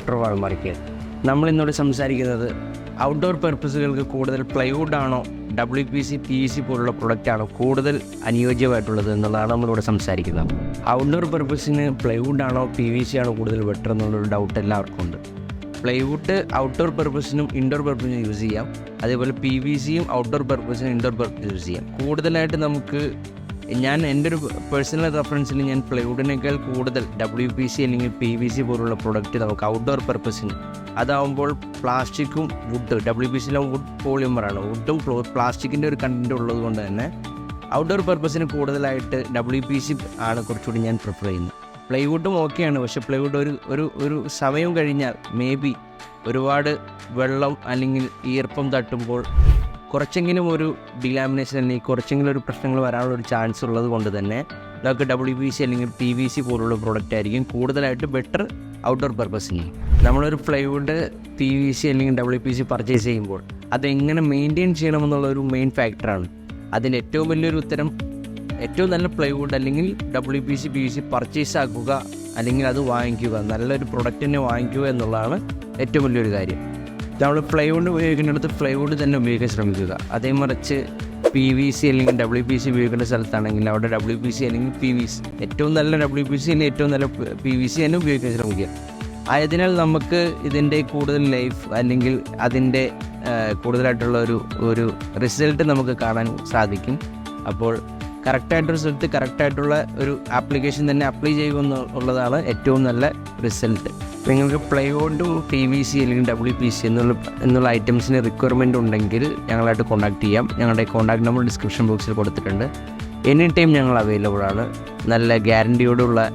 Doctor വാൾമാർക്കിയൻ. നമ്മളിന്നോട് സംസാരിക്കുന്നത് outdoor പർപ്പസുകൾക്ക് കൂടുതൽ plywood ആണോ WPC PVC പോലുള്ള പ്രൊഡക്റ്റാണോ കൂടുതൽ അനുയോജ്യമായിട്ടുള്ളത് എന്നുള്ളതാണ് നമ്മളിവിടെ സംസാരിക്കുന്നത്. ഔട്ട്ഡോർ പർപ്പസിന് പ്ലൈവുഡ് ആണോ PVC ആണോ കൂടുതൽ ബെറ്റർ എന്നുള്ളൊരു ഡൗട്ട് എല്ലാവർക്കും ഉണ്ട്. പ്ലൈവുഡ് ഔട്ട്ഡോർ പർപ്പസിനും ഇൻഡോർ പർപ്പസിനും യൂസ് ചെയ്യാം. അതേപോലെ PVCയും ഔട്ട്ഡോർ പർപ്പസിനും ഇൻഡോർ പർപ്പസിനും യൂസ് ചെയ്യാം. കൂടുതലായിട്ട് ഞാൻ എൻ്റെ ഒരു പേഴ്സണൽ റെഫറൻസിൽ ഞാൻ പ്ലൈവുഡിനേക്കാൾ കൂടുതൽ WPC അല്ലെങ്കിൽ PVC പോലുള്ള പ്രൊഡക്റ്റ് നമുക്ക് ഔട്ട്ഡോർ പർപ്പസിന്, അതാവുമ്പോൾ പ്ലാസ്റ്റിക്കും വുഡ്, WPCയിലും വുഡ് പോളിമറാണ്, വുഡും പ്ലാസ്റ്റിക്കിൻ്റെ ഒരു കണ്ടൻറ്റ് ഉള്ളത് കൊണ്ട് തന്നെ ഔട്ട്ഡോർ പർപ്പസിന് കൂടുതലായിട്ട് WPC ആണ് കുറച്ചുകൂടി ഞാൻ പ്രിഫർ ചെയ്യുന്നത്. പ്ലൈവുഡും ഓക്കെയാണ്, പക്ഷേ പ്ലൈവുഡ് ഒരു സമയം കഴിഞ്ഞാൽ ഒരുപാട് വെള്ളം അല്ലെങ്കിൽ ഈർപ്പം തട്ടുമ്പോൾ കുറച്ചെങ്കിലും ഒരു ഡിലാമിനേഷൻ അല്ലെങ്കിൽ കുറച്ചെങ്കിലും ഒരു പ്രശ്നങ്ങൾ വരാനുള്ളൊരു ചാൻസ് ഉള്ളത് കൊണ്ട് തന്നെ നമുക്ക് WPC അല്ലെങ്കിൽ PVC പോലുള്ള പ്രോഡക്റ്റ് ആയിരിക്കും കൂടുതലായിട്ട് ബെറ്റർ ഔട്ട്ഡോർ പർപ്പസിന്. നമ്മളൊരു പ്ലൈവുഡ് PVC അല്ലെങ്കിൽ WPC പർച്ചേസ് ചെയ്യുമ്പോൾ അതെങ്ങനെ മെയിൻറ്റെയിൻ ചെയ്യണമെന്നുള്ളൊരു മെയിൻ ഫാക്ടറാണ്. അതിൻ്റെ ഏറ്റവും വലിയൊരു ഉത്തരം ഏറ്റവും നല്ല പ്ലൈവുഡ് അല്ലെങ്കിൽ WPC PVC പർച്ചേസ് ആക്കുക, അല്ലെങ്കിൽ അത് വാങ്ങിക്കുക, നല്ലൊരു പ്രൊഡക്റ്റ് തന്നെ വാങ്ങിക്കുക എന്നുള്ളതാണ് ഏറ്റവും വലിയൊരു കാര്യം. നമ്മൾ പ്ലൈവുഡ് ഉപയോഗിക്കുന്നിടത്ത് പ്ലൈവുഡ് തന്നെ ഉപയോഗിക്കാൻ ശ്രമിക്കുക. അതേ മറിച്ച് PVC അല്ലെങ്കിൽ WPC ഉപയോഗിക്കേണ്ട സ്ഥലത്താണെങ്കിൽ അവിടെ WPC അല്ലെങ്കിൽ PVC, ഏറ്റവും നല്ല WPC അല്ലെങ്കിൽ ഏറ്റവും നല്ല PVC തന്നെ ഉപയോഗിക്കാൻ ശ്രമിക്കുക. ആയതിനാൽ നമുക്ക് ഇതിൻ്റെ കൂടുതൽ ലൈഫ് അല്ലെങ്കിൽ അതിൻ്റെ കൂടുതലായിട്ടുള്ള ഒരു റിസൾട്ട് നമുക്ക് കാണാൻ സാധിക്കും. അപ്പോൾ കറക്റ്റായിട്ടൊരു സ്ഥലത്ത് കറക്റ്റായിട്ടുള്ള ഒരു ആപ്ലിക്കേഷൻ തന്നെ അപ്ലൈ ചെയ്യുക എന്നുള്ളതാണ് ഏറ്റവും നല്ല റിസൾട്ട്. നിങ്ങൾക്ക് പ്ലൈവുഡും PVC അല്ലെങ്കിൽ WPC എന്നുള്ള ഐറ്റംസിന് റിക്വയർമെൻ്റ് ഉണ്ടെങ്കിൽ ഞങ്ങളായിട്ട് കോൺടാക്ട് ചെയ്യാം. ഞങ്ങളുടെ കോൺടാക്ട് നമ്പർ ഡിസ്ക്രിപ്ഷൻ ബോക്സിൽ കൊടുത്തിട്ടുണ്ട്. എനി ടൈം ഞങ്ങൾ അവൈലബിൾ ആണ്. നല്ല ഗ്യാരണ്ടിയോടുള്ള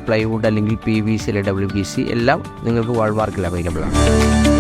പ്ലൈവുഡ് അല്ലെങ്കിൽ PVC അല്ലെങ്കിൽ WPC എല്ലാം നിങ്ങൾക്ക് വാൾമാർക്കിൽ അവൈലബിൾ ആണ്.